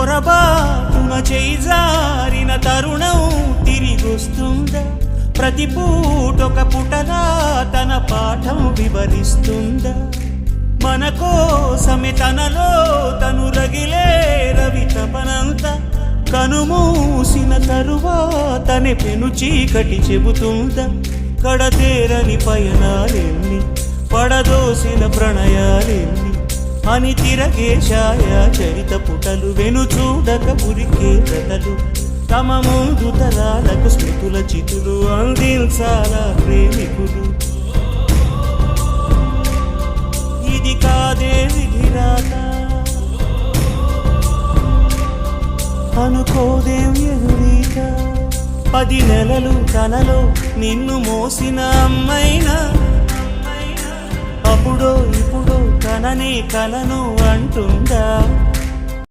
పొరబాటున చేజారిన తరుణం తిరిగొస్తుందా? ప్రతి పూటొక పుటలా తన పాఠం వివరిస్తుందా? మన కోసమే తనలో తను రగిలే రవి తపనంత కనుమూసిన తరువాతనే పెను చీకటి చెబుతుందా? కడతేరని పయనాలెన్ని, పడదోసిన ప్రణయాలెన్ని అని తిరగే ఛాయా చరిత పుటలు, వెనుచూడక ఉరికే కథలు, తమ ముందు తరాలకు స్మృతుల చితులు అందించాలా ప్రేమికులు. ఇది కాదే విధిరాత, అనుకోదేం ఎదురీత. 10 నెలలు తనలో నిన్ను మోసిన అమ్మైనా అప్పుడో ఇప్పుడో తననే కలను అంటుందా?